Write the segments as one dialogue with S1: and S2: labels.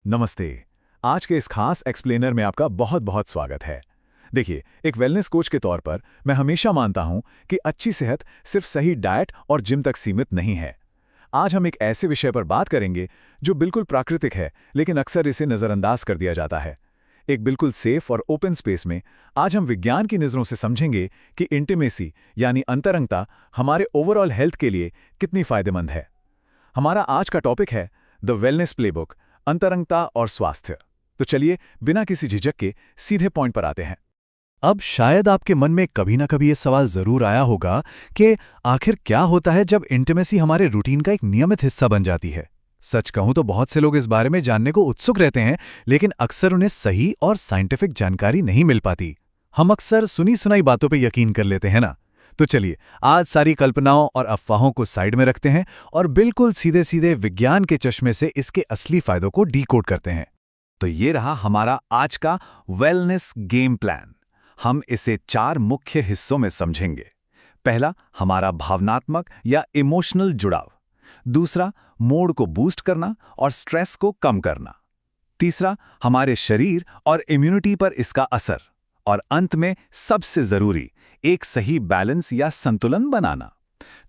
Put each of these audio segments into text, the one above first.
S1: नमस्ते। आज के इस खास एक्सप्लेनर में आपका बहुत बहुत स्वागत है। देखिए, एक वेलनेस कोच के तौर पर मैं हमेशा मानता हूं कि अच्छी सेहत सिर्फ सही डाइट और जिम तक सीमित नहीं है। आज हम एक ऐसे विषय पर बात करेंगे जो बिल्कुल प्राकृतिक है, लेकिन अक्सर इसे नज़रअंदाज कर दिया जाता है। एक बिल्कुल सेफ और ओपन स्पेस में आज हम विज्ञान की नज़रों से समझेंगे कि इंटीमेसी यानी अंतरंगता हमारे ओवरऑल हेल्थ के लिए कितनी फायदेमंद है। हमारा आज का टॉपिक है द वेलनेस प्लेबुक, अंतरंगता और स्वास्थ्य। तो चलिए, बिना किसी झिझक के सीधे पॉइंट पर आते हैं।
S2: अब शायद आपके मन में कभी ना कभी ये सवाल जरूर आया होगा कि आखिर क्या होता है जब इंटीमेसी हमारे रूटीन का एक नियमित हिस्सा बन जाती है। सच कहूं तो बहुत से लोग इस बारे में जानने को उत्सुक रहते हैं, लेकिन अक्सर उन्हें सही और साइंटिफिक जानकारी नहीं मिल पाती। हम अक्सर सुनी सुनाई बातों पे यकीन कर लेते हैं ना। तो चलिए, आज सारी कल्पनाओं और अफवाहों को साइड में रखते हैं और बिल्कुल सीधे सीधे विज्ञान के चश्मे से इसके असली फायदों को डीकोड करते हैं।
S1: तो ये रहा हमारा आज का वेलनेस गेम प्लान। हम इसे 4 मुख्य हिस्सों में समझेंगे। पहला, हमारा भावनात्मक या इमोशनल जुड़ाव। दूसरा, मूड को बूस्ट करना और स्ट्रेस को कम करना। तीसरा, हमारे शरीर और इम्यूनिटी पर इसका असर। और अंत में सबसे जरूरी, एक सही बैलेंस या संतुलन बनाना।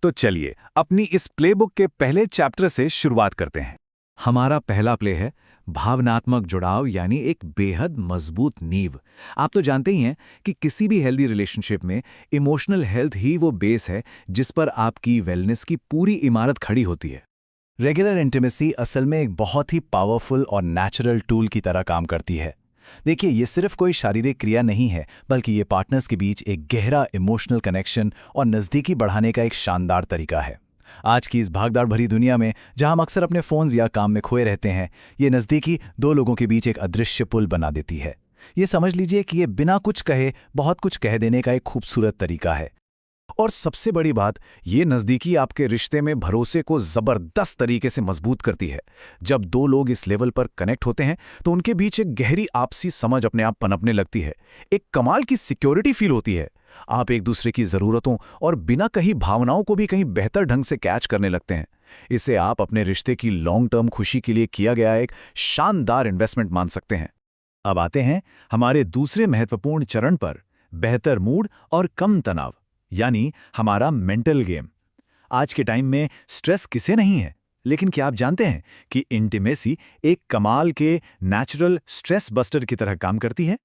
S1: तो चलिए, अपनी इस प्लेबुक के पहले चैप्टर से शुरुआत करते हैं।
S2: हमारा पहला प्ले है भावनात्मक जुड़ाव, यानी एक बेहद मजबूत नींव। आप तो जानते ही हैं कि किसी भी हेल्दी रिलेशनशिप में इमोशनल हेल्थ ही वो बेस है जिस पर आपकी वेलनेस की पूरी इमारत खड़ी होती है। रेगुलर इंटीमेसी असल में एक बहुत ही पावरफुल और नेचुरल टूल की तरह काम करती है। देखिए, ये सिर्फ कोई शारीरिक क्रिया नहीं है, बल्कि ये पार्टनर्स के बीच एक गहरा इमोशनल कनेक्शन और नज़दीकी बढ़ाने का एक शानदार तरीका है। आज की इस भागदौड़ भरी दुनिया में, जहां हम अक्सर अपने फोन्स या काम में खोए रहते हैं, ये नज़दीकी दो लोगों के बीच एक अदृश्य पुल बना देती है। ये समझ लीजिए कि ये बिना कुछ कहे बहुत कुछ कह देने का एक खूबसूरत तरीका है। और सबसे बड़ी बात, ये नज़दीकी आपके रिश्ते में भरोसे को ज़बरदस्त तरीके से मजबूत करती है। जब दो लोग इस लेवल पर कनेक्ट होते हैं तो उनके बीच एक गहरी आपसी समझ अपने आप पनपने लगती है। एक कमाल की सिक्योरिटी फील होती है। आप एक दूसरे की ज़रूरतों और बिना कहीं भावनाओं को भी कहीं बेहतर ढंग से कैच करने लगते हैं। इसे आप अपने रिश्ते की लॉन्ग टर्म खुशी के लिए किया गया एक शानदार इन्वेस्टमेंट मान सकते हैं। अब आते हैं हमारे दूसरे महत्वपूर्ण चरण पर, बेहतर मूड और कम तनाव, यानी हमारा मेंटल गेम। आज के टाइम में स्ट्रेस किसे नहीं है, लेकिन क्या आप जानते हैं कि इंटीमेसी एक कमाल के नेचुरल स्ट्रेस बस्टर की तरह काम करती है।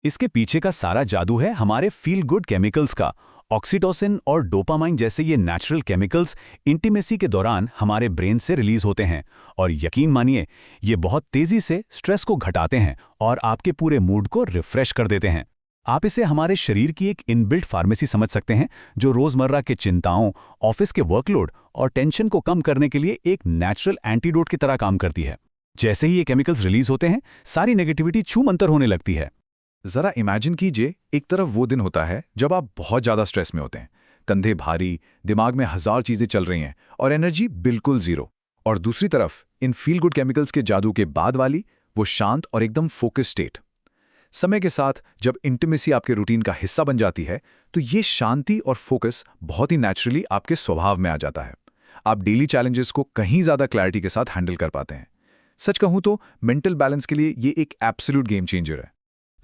S2: इसके पीछे का सारा जादू है हमारे फील गुड केमिकल्स का। ऑक्सीटोसिन और डोपामाइन जैसे ये नेचुरल केमिकल्स इंटीमेसी के दौरान हमारे ब्रेन से रिलीज होते हैं, और यकीन मानिए, ये बहुत तेजी से स्ट्रेस को घटाते हैं और आपके पूरे मूड को रिफ्रेश कर देते हैं। आप इसे हमारे शरीर की एक इनबिल्ट फार्मेसी समझ सकते हैं, जो रोजमर्रा के चिंताओं, ऑफिस के वर्कलोड और टेंशन को कम करने के लिए एक नेचुरल एंटीडोट की तरह काम करती है। जैसे ही ये केमिकल्स रिलीज होते हैं, सारी नेगेटिविटी छूमंतर होने लगती है।
S1: जरा इमेजिन कीजिए, एक तरफ वो दिन होता है जब आप बहुत ज्यादा स्ट्रेस में होते हैं, कंधे भारी, दिमाग में हजार चीजें चल रही हैं और एनर्जी बिल्कुल जीरो। और दूसरी तरफ इन फील गुड केमिकल्स के जादू के बाद वाली वो शांत और एकदम फोकस स्टेट। समय के साथ जब इंटीमेसी आपके रूटीन का हिस्सा बन जाती है, तो ये शांति और फोकस बहुत ही नेचुरली आपके स्वभाव में आ जाता है। आप डेली चैलेंजेस को कहीं ज्यादा क्लैरिटी के साथ हैंडल कर पाते हैं। सच कहूं तो मेंटल बैलेंस के लिए ये एक एब्सोल्यूट गेम चेंजर है।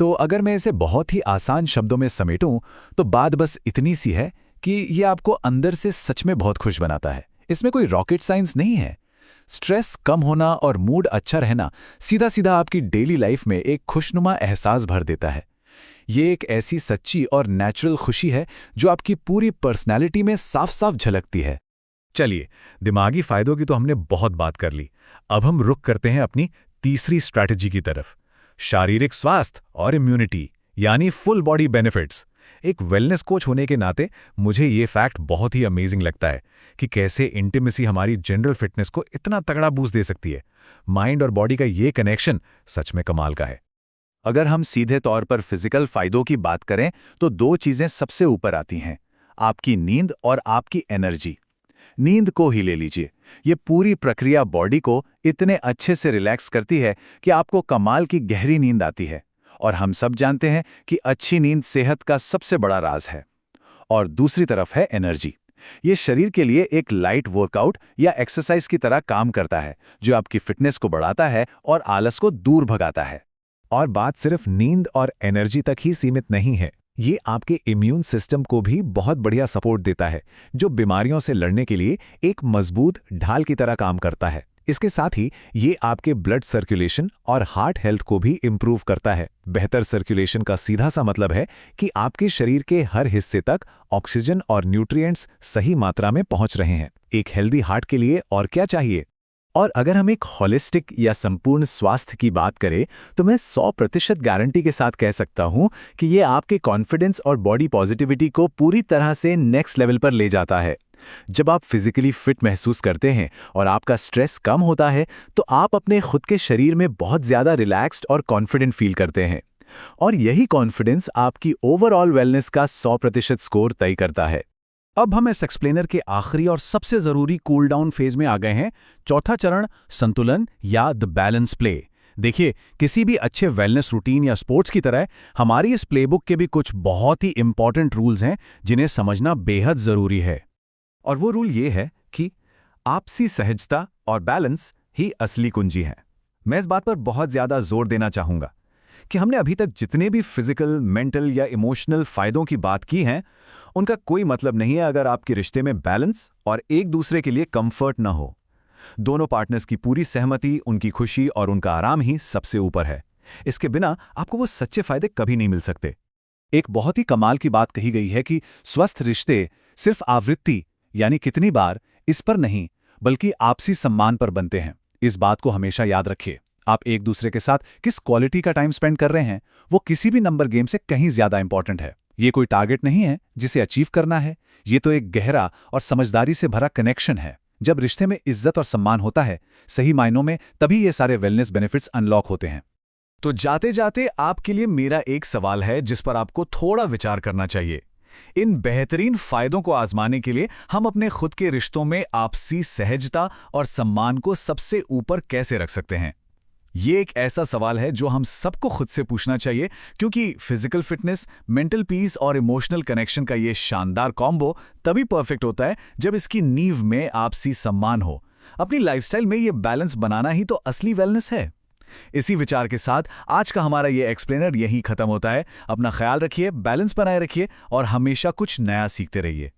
S2: तो अगर मैं इसे बहुत ही आसान शब्दों में समेटूं, तो बात बस इतनी सी है कि ये आपको अंदर से सच में बहुत खुश बनाता है। इसमें कोई रॉकेट साइंस नहीं है। स्ट्रेस कम होना और मूड अच्छा रहना सीधा सीधा आपकी डेली लाइफ में एक खुशनुमा एहसास भर देता है। ये एक ऐसी सच्ची और नेचुरल खुशी है जो आपकी पूरी पर्सनैलिटी में साफ साफ झलकती है।
S1: चलिए, दिमागी फायदों की तो हमने बहुत बात कर ली। अब हम रुख करते हैं अपनी तीसरी स्ट्रैटेजी की तरफ, शारीरिक स्वास्थ्य और इम्यूनिटी, यानी फुल बॉडी बेनिफिट्स। एक वेलनेस कोच होने के नाते मुझे ये फैक्ट बहुत ही अमेजिंग लगता है कि कैसे इंटीमेसी हमारी जनरल फिटनेस को इतना तगड़ा बूस्ट दे सकती है। माइंड और बॉडी का ये कनेक्शन सच में कमाल का है। अगर हम सीधे तौर पर फिजिकल फायदों की बात करें तो 2 चीजें सबसे ऊपर आती हैं, आपकी नींद और आपकी एनर्जी। नींद को ही ले लीजिए, ये पूरी प्रक्रिया बॉडी को इतने अच्छे से रिलैक्स करती है कि आपको कमाल की गहरी नींद आती है। और हम सब जानते हैं कि अच्छी नींद सेहत का सबसे बड़ा राज है। और दूसरी तरफ है एनर्जी।
S2: ये शरीर के लिए एक लाइट वर्कआउट या एक्सरसाइज की तरह काम करता है, जो आपकी फिटनेस को बढ़ाता है और आलस को दूर भगाता है।
S1: और बात सिर्फ नींद और एनर्जी तक ही सीमित नहीं है, ये आपके इम्यून सिस्टम को भी बहुत बढ़िया सपोर्ट देता है, जो बीमारियों से लड़ने के लिए एक मजबूत ढाल की तरह काम करता है। इसके साथ ही ये आपके ब्लड सर्कुलेशन और हार्ट हेल्थ को भी इम्प्रूव करता है। बेहतर सर्कुलेशन का सीधा सा मतलब है कि आपके शरीर के हर हिस्से तक ऑक्सीजन और न्यूट्रिएंट्स सही मात्रा में पहुंच रहे हैं। एक हेल्दी हार्ट के लिए और क्या चाहिए? और अगर हम एक होलिस्टिक या संपूर्ण स्वास्थ्य की बात करें, तो मैं 100% गारंटी के साथ कह सकता हूं कि ये आपके कॉन्फिडेंस और बॉडी पॉजिटिविटी को पूरी तरह से नेक्स्ट लेवल पर ले जाता है। जब आप फिजिकली फिट महसूस करते हैं और आपका स्ट्रेस कम होता है, तो आप अपने खुद के शरीर में बहुत ज़्यादा रिलैक्स्ड और कॉन्फिडेंट फील करते हैं। और यही कॉन्फिडेंस आपकी ओवरऑल वेलनेस का 100% स्कोर तय करता है। अब हम इस एक्सप्लेनर के आखिरी और सबसे जरूरी कूल डाउन फेज में आ गए हैं। चौथा चरण, संतुलन या द बैलेंस प्ले। देखिए, किसी भी अच्छे वेलनेस रूटीन या स्पोर्ट्स की तरह हमारी इस प्लेबुक के भी कुछ बहुत ही इंपॉर्टेंट रूल्स हैं जिन्हें समझना बेहद जरूरी है। और वो रूल ये है कि आपसी सहजता और बैलेंस ही असली कुंजी है। मैं इस बात पर बहुत ज्यादा जोर देना चाहूंगा कि हमने अभी तक जितने भी फिजिकल, मेंटल या इमोशनल फायदों की बात की हैं, उनका कोई मतलब नहीं है अगर आपके रिश्ते में बैलेंस और एक दूसरे के लिए कंफर्ट ना हो। दोनों पार्टनर्स की पूरी सहमति, उनकी खुशी और उनका आराम ही सबसे ऊपर है। इसके बिना आपको वो सच्चे फायदे कभी नहीं मिल सकते। एक बहुत ही कमाल की बात कही गई है कि स्वस्थ रिश्ते सिर्फ आवृत्ति यानी कितनी बार, इस पर नहीं, बल्कि आपसी सम्मान पर बनते हैं। इस बात को हमेशा याद रखिए। आप एक दूसरे के साथ किस क्वालिटी का टाइम स्पेंड कर रहे हैं, वो किसी भी नंबर गेम से कहीं ज्यादा इंपॉर्टेंट है। ये कोई टारगेट नहीं है जिसे अचीव करना है, ये तो एक गहरा और समझदारी से भरा कनेक्शन है। जब रिश्ते में इज्जत और सम्मान होता है, सही मायनों में, तभी ये सारे वेलनेस बेनिफिट्स अनलॉक होते हैं। तो जाते जाते आपके लिए मेरा एक सवाल है जिस पर आपको थोड़ा विचार करना चाहिए। इन बेहतरीन फायदों को आजमाने के लिए हम अपने खुद के रिश्तों में आपसी सहजता और सम्मान को सबसे ऊपर कैसे रख सकते हैं? ये एक ऐसा सवाल है जो हम सबको खुद से पूछना चाहिए, क्योंकि फिजिकल फिटनेस, मेंटल पीस और इमोशनल कनेक्शन का ये शानदार कॉम्बो तभी परफेक्ट होता है जब इसकी नींव में आपसी सम्मान हो। अपनी लाइफस्टाइल में ये बैलेंस बनाना ही तो असली वेलनेस है। इसी विचार के साथ आज का हमारा ये एक्सप्लेनर यहीं खत्म होता है। अपना ख्याल रखिए, बैलेंस बनाए रखिए और हमेशा कुछ नया सीखते रहिए।